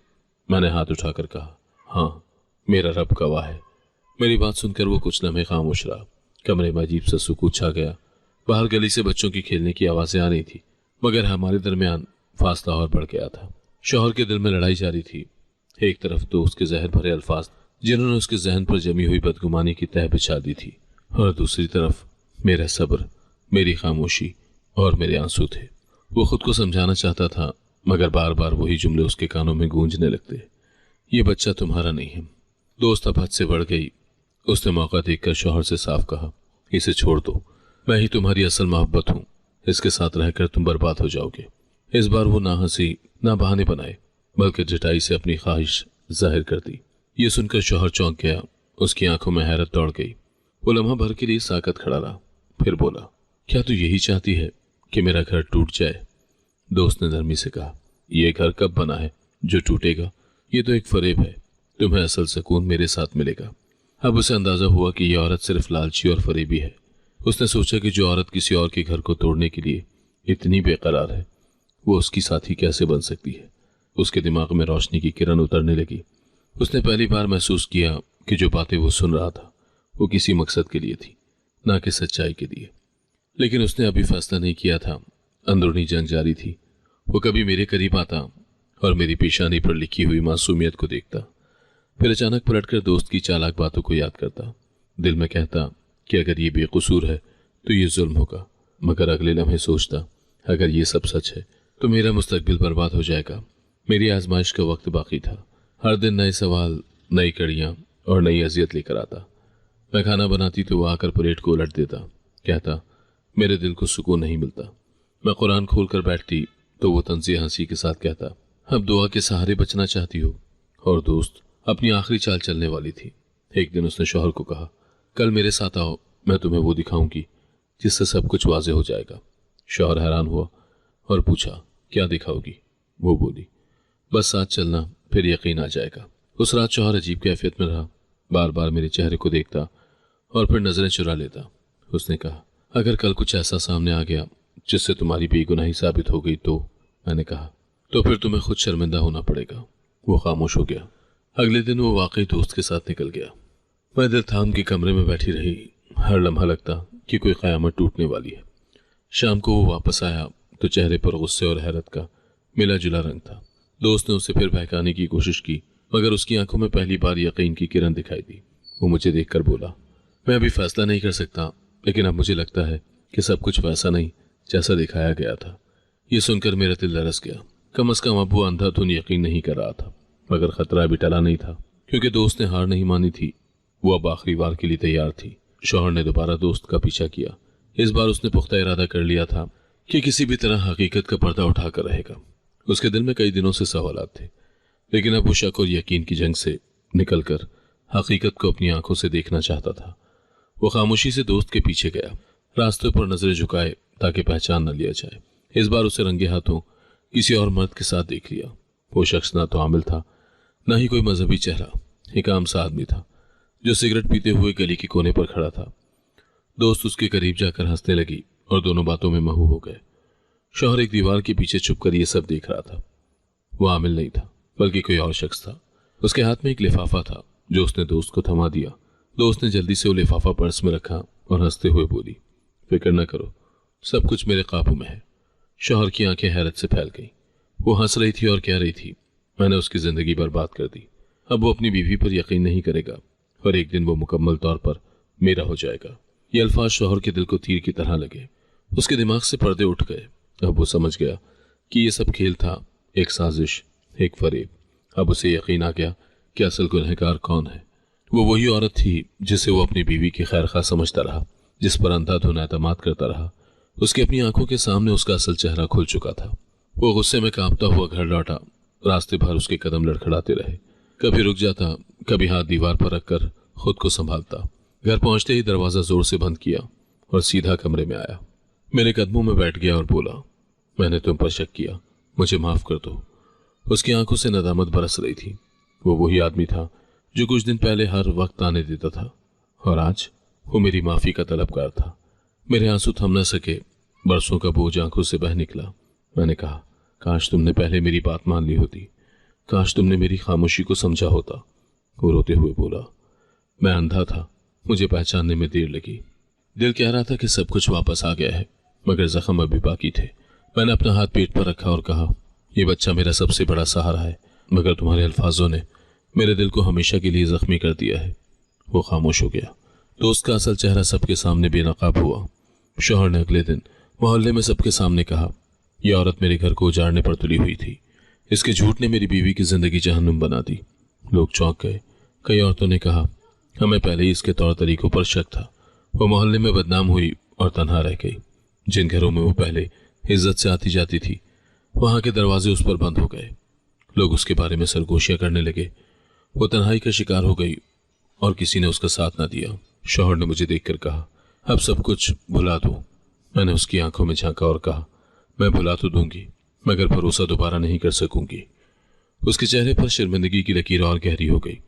मैंने हाथ उठाकर कहा, हाँ, मेरा रब गवाह है। मेरी बात सुनकर वो कुछ लम्हे खामोश रहा। कमरे में अजीब सा सुकून छा गया। बाहर गली से बच्चों की खेलने की आवाजें आ रही थी, मगर हमारे दरमियान फासला और बढ़ गया था। शौहर के दिल में लड़ाई जारी थी। एक तरफ तो उसके जहर भरे अल्फाज जिन्होंने उसके जहन पर जमी हुई बदगुमानी की तह बिछा दी थी, और दूसरी तरफ मेरा सब्र, मेरी खामोशी और मेरे आंसू थे। वो खुद को समझाना चाहता था, मगर बार बार वही जुमले उसके कानों में गूंजने लगते, ये बच्चा तुम्हारा नहीं है। दोस्त अब हद से बढ़ गई। उसने मौका देखकर शौहर से साफ कहा, इसे छोड़ दो, मैं ही तुम्हारी असल मोहब्बत हूँ, इसके साथ रहकर तुम बर्बाद हो जाओगे। इस बार वो ना हंसी ना बहाने बनाए, बल्कि जटाई से अपनी ख्वाहिश जाहिर कर दी। ये सुनकर शौहर चौंक गया। उसकी आंखों में हैरत दौड़ गई। वो लम्हा भर के लिए साकत खड़ा रहा, फिर बोला, क्या तू यही चाहती है कि मेरा घर टूट जाए? दोस्त ने नरमी से कहा, यह घर कब बना है जो टूटेगा? ये तो एक फरेब है। तुम्हें असल सुकून मेरे साथ मिलेगा। अब उसे अंदाजा हुआ कि यह औरत सिर्फ लालची और फरेबी है। उसने सोचा कि जो औरत किसी और के घर को तोड़ने के लिए इतनी बेकरार है, वो उसकी साथी कैसे बन सकती है। उसके दिमाग में रोशनी की किरण उतरने लगी। उसने पहली बार महसूस किया कि जो बातें वो सुन रहा था वो किसी मकसद के लिए थी, ना कि सच्चाई के लिए। लेकिन उसने अभी फैसला नहीं किया था। अंदरूनी जंग जारी थी। वो कभी मेरे करीब आता और मेरी पेशानी पर लिखी हुई मासूमियत को देखता, फिर अचानक पलटकर दोस्त की चालाक बातों को याद करता। दिल में कहता कि अगर ये बेकसूर है तो ये जुल्म होगा, मगर अगले लम्हे सोचता, अगर ये सब सच है तो मेरा मुस्तकबिल बर्बाद हो जाएगा। मेरी आजमाइश का वक्त बाकी था। हर दिन नए सवाल, नई कड़ियाँ और नई अजियत लेकर आता। मैं खाना बनाती तो वो आकर प्लेट को उलट देता, कहता, मेरे दिल को सुकून नहीं मिलता। मैं कुरान खोल कर बैठती तो वो तंज़िए हंसी के साथ कहता, अब दुआ के सहारे बचना चाहती हो। और दोस्त अपनी आखिरी चाल चलने वाली थी। एक दिन उसने शौहर को कहा, कल मेरे साथ आओ, मैं तुम्हें वो दिखाऊंगी जिससे सब कुछ वाजे हो जाएगा। शौहर हैरान हुआ और पूछा, क्या दिखाओगी? वो बोली, बस साथ चलना, फिर यकीन आ जाएगा। उस रात शौहर अजीब कैफियत में रहा। बार बार मेरे चेहरे को देखता और फिर नजरें चुरा लेता। उसने कहा, अगर कल कुछ ऐसा सामने आ गया जिससे तुम्हारी बेगुनाही साबित हो गई तो? मैंने कहा, तो फिर तुम्हें खुद शर्मिंदा होना पड़ेगा। वो खामोश हो गया। अगले दिन वो वाकई दोस्त के साथ निकल गया। मैं दिल थाम के कमरे में बैठी रही। हर लम्हा लगता कि कोई क़यामत टूटने वाली है। शाम को वो वापस आया तो चेहरे पर गुस्से और हैरत का मिला जुला रंग था। दोस्त ने उसे फिर बहकाने की कोशिश की, मगर उसकी आंखों में पहली बार यकीन की किरण दिखाई दी। वो मुझे देखकर बोला, मैं अभी फैसला नहीं कर सकता, लेकिन अब मुझे लगता है कि सब कुछ वैसा नहीं जैसा दिखाया गया था। ये सुनकर मेरा दिल लरस गया। कम से कम अब वो अंधाधुन यकीन नहीं कर रहा था, मगर खतरा भी टला नहीं था, क्योंकि दोस्त ने हार नहीं मानी थी। वो अब आखिरी बार के लिए तैयार थी। शौहर ने दोबारा दोस्त का पीछा किया। इस बार उसने पुख्ता इरादा कर लिया था कि किसी भी तरह हकीकत का पर्दा उठाकर रहेगा। उसके दिल में कई दिनों से सवालात थे, लेकिन अब वो शक और यकीन की जंग से निकलकर हकीकत को अपनी आंखों से देखना चाहता था। वो खामोशी से दोस्त के पीछे गया, रास्ते पर नजरें झुकाए ताकि पहचान न लिया जाए। इस बार उसे रंगे हाथों किसी और मर्द के साथ देख लिया। वो शख्स ना तो आमिल था, ना ही कोई मजहबी चेहरा। एक आम सा आदमी था जो सिगरेट पीते हुए गली के कोने पर खड़ा था। दोस्त उसके करीब जाकर हंसने लगी और दोनों बातों में महू हो गए। शौहर एक दीवार के पीछे छुपकर ये सब देख रहा था। वो आमिल नहीं था, बल्कि कोई और शख्स था। उसके हाथ में एक लिफाफा था जो उसने दोस्त को थमा दिया। दोस्त ने जल्दी से वो लिफाफा पर्स में रखा और हंसते हुए बोली, फिक्र न करो, सब कुछ मेरे काबू में है। शौहर की आंखें हैरत से फैल गईं। वो हंस रही थी और कह रही थी, मैंने उसकी जिंदगी बर्बाद कर दी। अब वो अपनी बीवी पर यकीन नहीं करेगा और एक दिन वो मुकम्मल तौर पर मेरा हो जाएगा। ये अल्फाज शौहर के दिल को तीर की तरह लगे। उसके दिमाग से पर्दे उठ गए। अब वो समझ गया कि ये सब खेल था, एक साजिश, एक फरेब। अब उसे यकीन आ गया कि असल गुनहगार कौन है। वो वही औरत थी जिसे वो अपनी बीवी की खैरखा समझता रहा, जिस पर अंधाधुन एतमाद करता रहा। उसकी अपनी आंखों के सामने उसका असल चेहरा खुल चुका था। वो गुस्से में कांपता हुआ घर लौटा। रास्ते भर उसके कदम लड़खड़ाते रहे। कभी रुक जाता, कभी हाथ दीवार पर रखकर खुद को संभालता। घर पहुंचते ही दरवाजा जोर से बंद किया और सीधा कमरे में आया। मेरे कदमों में बैठ गया और बोला, मैंने तुम पर शक किया, मुझे माफ कर दो। उसकी आंखों से नदामत बरस रही थी। वो वही आदमी था जो कुछ दिन पहले हर वक्त आने देता था, और आज वो मेरी माफी का तलबगार था। मेरे आंसू थम न सके, बरसों का बोझ आंखों से बह निकला। मैंने कहा, काश तुमने पहले मेरी बात मान ली होती, काश तुमने मेरी खामोशी को समझा होता। वो रोते हुए बोला, मैं अंधा था, मुझे पहचानने में देर लगी। दिल कह रहा था कि सब कुछ वापस आ गया है, मगर जख्म अभी बाकी थे। मैंने अपना हाथ पेट पर रखा और कहा, यह बच्चा मेरा सबसे बड़ा सहारा है, मगर तुम्हारे अल्फाजों ने मेरे दिल को हमेशा के लिए जख्मी कर दिया है। वो खामोश हो गया। दोस्त का असल चेहरा सबके सामने बेनकाब हुआ। शौहर ने अगले दिन मोहल्ले में सबके सामने कहा, यह औरत मेरे घर को उजाड़ने पर तुली हुई थी। इसके झूठ ने मेरी बीवी की जिंदगी जहन्नुम बना दी। लोग चौंक गए। कई औरतों ने कहा, हमें पहले ही इसके तौर तरीकों पर शक था। वो मोहल्ले में बदनाम हुई और तन्हा रह गई। जिन घरों में वो पहले इज्जत से आती जाती थी, वहां के दरवाजे उस पर बंद हो गए। लोग उसके बारे में सरगोशियां करने लगे। वो तन्हाई का शिकार हो गई और किसी ने उसका साथ ना दिया। शौहर ने मुझे देखकर कहा, अब सब कुछ भुला दो। मैंने उसकी आंखों में झांका और कहा, मैं भुला तो दूंगी, मगर भरोसा दोबारा नहीं कर सकूंगी। उसके चेहरे पर शर्मिंदगी की लकीर और गहरी हो गई।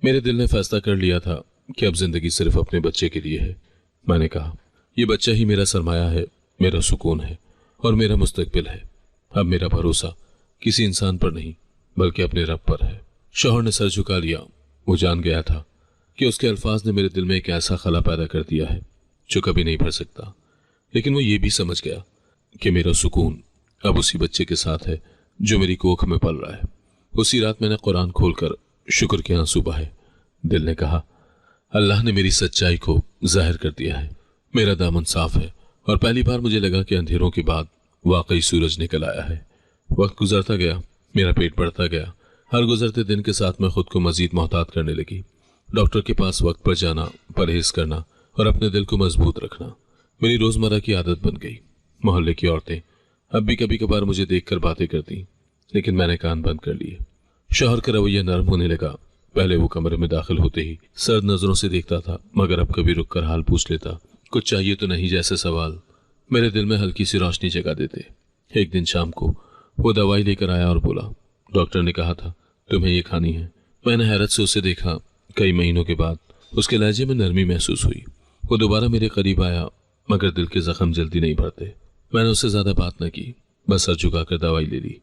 मेरे दिल ने फैसला कर लिया था कि अब जिंदगी सिर्फ अपने बच्चे के लिए है। मैंने कहा, यह बच्चा ही मेरा सरमाया है, मेरा सुकून है और मेरा मुस्तकबिल है। अब मेरा भरोसा किसी इंसान पर नहीं बल्कि अपने रब पर है। शौहर ने सर झुका लिया। वो जान गया था कि उसके अल्फाज ने मेरे दिल में एक ऐसा खला पैदा कर दिया है जो कभी नहीं भर सकता। लेकिन वो ये भी समझ गया कि मेरा सुकून अब उसी बच्चे के साथ है जो मेरी कोख में पल रहा है। उसी रात मैंने कुरान खोलकर शुक्र के आंसू बहाए। दिल ने कहा, अल्लाह ने मेरी सच्चाई को जाहिर कर दिया है, मेरा दामन साफ है और पहली बार मुझे लगा कि अंधेरों के बाद वाकई सूरज निकल आया है। वक्त गुजरता गया, मेरा पेट बढ़ता गया। हर गुजरते दिन के साथ मैं खुद को मजीद मोहतात करने लगी। डॉक्टर के पास वक्त पर जाना, परहेज करना और अपने दिल को मजबूत रखना मेरी रोजमर्रा की आदत बन गई। मोहल्ले की औरतें अब भी कभी कभार मुझे देखकर बातें करती, लेकिन मैंने कान बंद कर लिए। शौहर का रवैया नरम होने लगा। पहले वो कमरे में दाखिल होते ही सर्द नजरों से देखता था, मगर अब कभी रुककर हाल पूछ लेता। कुछ चाहिए तो नहीं जैसे सवाल मेरे दिल में हल्की सी रोशनी जगा देते। एक दिन शाम को वो दवाई लेकर आया और बोला, डॉक्टर ने कहा था तुम्हें ये खानी है। मैंने हैरत से उसे देखा। कई महीनों के बाद उसके लहजे में नरमी महसूस हुई। वो दोबारा मेरे करीब आया, मगर दिल के जख्म जल्दी नहीं भरते। मैंने उससे ज्यादा बात न की, बस सर झुकाकर दवाई ले ली।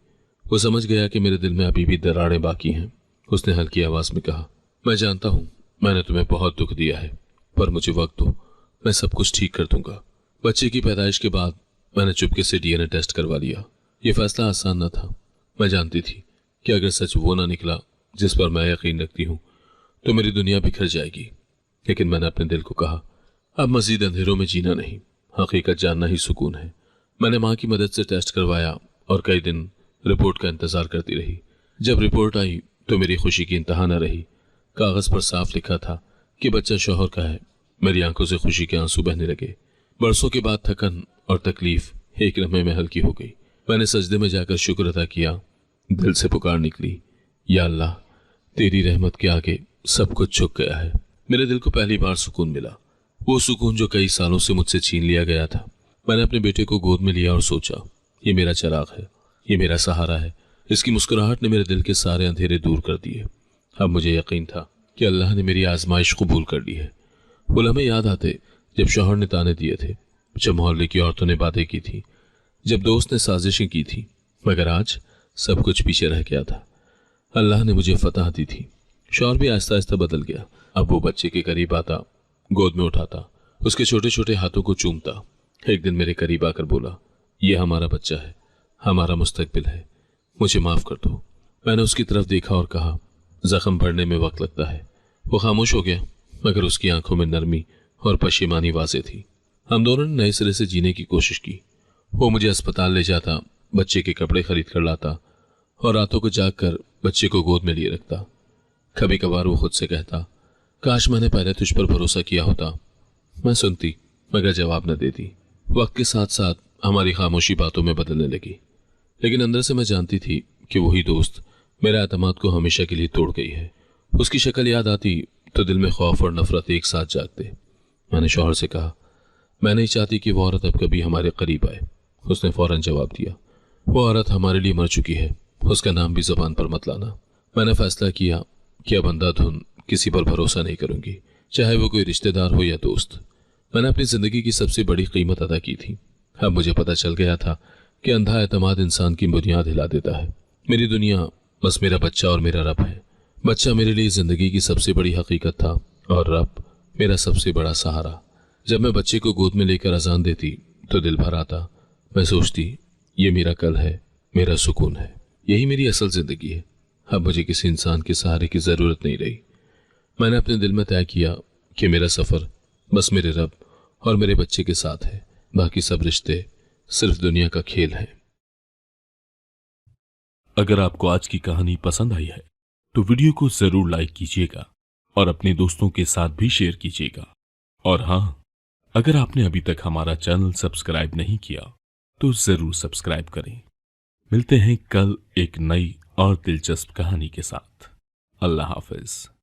वो समझ गया कि मेरे दिल में अभी भी दरारें बाकी हैं। उसने हल्की आवाज में कहा, मैं जानता हूं मैंने तुम्हें बहुत दुख दिया है, पर मुझे वक्त दो, मैं सब कुछ ठीक कर दूंगा। बच्चे की पैदाइश के बाद मैंने चुपके से डीएनए टेस्ट करवा लिया। ये फैसला आसान न था। मैं जानती थी कि अगर सच वो ना निकला जिस पर मैं यकीन रखती हूँ तो मेरी दुनिया बिखर जाएगी। लेकिन मैंने अपने दिल को कहा, अब मजीद अंधेरों में जीना नहीं, हकीकत जानना ही सुकून है। मैंने माँ की मदद से टेस्ट करवाया और कई दिन रिपोर्ट का इंतजार करती रही। जब रिपोर्ट आई तो मेरी खुशी की इंतहा न रही। कागज पर साफ लिखा था कि बच्चा शौहर का है। मेरी आंखों से खुशी के आंसू बहने लगे। बरसों के बाद थकन और तकलीफ एक लम्हे में हल्की हो गई। मैंने सजदे में जाकर शुक्र अदा किया। दिल से पुकार निकली, या अल्लाह, तेरी रहमत के आगे सब कुछ झुक गया है। मेरे दिल को पहली बार सुकून मिला, वो सुकून जो कई सालों से मुझसे छीन लिया गया था। मैंने अपने बेटे को गोद में लिया और सोचा, ये मेरा चिराग है, ये मेरा सहारा है। इसकी मुस्कुराहट ने मेरे दिल के सारे अंधेरे दूर कर दिए। अब मुझे यकीन था कि अल्लाह ने मेरी आजमाइश कबूल कर ली है। वो लम्हे याद आते जब शौहर ने ताने दिए थे, जब मोहल्ले की औरतों ने बातें की थी, जब दोस्त ने साजिशें की थी, मगर आज सब कुछ पीछे रह गया था। अल्लाह ने मुझे फतह दी थी। शौहर भी आहिस्ता आहिस्ता बदल गया। अब वो बच्चे के करीब आता, गोद में उठाता, उसके छोटे छोटे हाथों को चूमता। एक दिन मेरे करीब आकर बोला, ये हमारा बच्चा है, हमारा मुस्तकबिल है, मुझे माफ कर दो। मैंने उसकी तरफ देखा और कहा, जख्म भरने में वक्त लगता है। वो खामोश हो गया, मगर उसकी आंखों में नरमी और पशेमानी वाज़े थी। हम दोनों ने नए सिरे से जीने की कोशिश की। वो मुझे अस्पताल ले जाता, बच्चे के कपड़े खरीद कर लाता और रातों को जाग कर बच्चे को गोद में लिए रखता। कभी कभार वो खुद से कहता, काश मैंने पहले तुझ पर भरोसा किया होता। मैं सुनती मगर जवाब न देती। वक्त के साथ साथ हमारी खामोशी बातों में बदलने लगी, लेकिन अंदर से मैं जानती थी कि वही दोस्त मेरा एतमाद को हमेशा के लिए तोड़ गई है। उसकी शक्ल याद आती तो दिल में खौफ और नफरत एक साथ जागते। मैंने शौहर से कहा, मैं नहीं चाहती कि वो औरत अब कभी हमारे करीब आए। उसने फौरन जवाब दिया, वो औरत हमारे लिए मर चुकी है, उसका नाम भी जबान पर मत लाना। मैंने फैसला किया कि अब अंधाधुन किसी पर भरोसा नहीं करूंगी, चाहे वो कोई रिश्तेदार हो या दोस्त। मैंने अपनी जिंदगी की सबसे बड़ी कीमत अदा की थी। अब मुझे पता चल गया था कि अंधा एतमाद इंसान की बुनियाद हिला देता है। मेरी दुनिया बस मेरा बच्चा और मेरा रब है। बच्चा मेरे लिए जिंदगी की सबसे बड़ी हकीकत था और रब मेरा सबसे बड़ा सहारा। जब मैं बच्चे को गोद में लेकर अजान देती तो दिल भर आता। मैं सोचती, ये मेरा कल है, मेरा सुकून है, यही मेरी असल जिंदगी है। अब मुझे किसी इंसान के सहारे की जरूरत नहीं रही। मैंने अपने दिल में तय किया कि मेरा सफर बस मेरे रब और मेरे बच्चे के साथ है, बाकी सब रिश्ते सिर्फ दुनिया का खेल है। अगर आपको आज की कहानी पसंद आई है तो वीडियो को जरूर लाइक कीजिएगा और अपने दोस्तों के साथ भी शेयर कीजिएगा। और हाँ, अगर आपने अभी तक हमारा चैनल सब्सक्राइब नहीं किया तो जरूर सब्सक्राइब करें। मिलते हैं कल एक नई और दिलचस्प कहानी के साथ। अल्लाह हाफिज।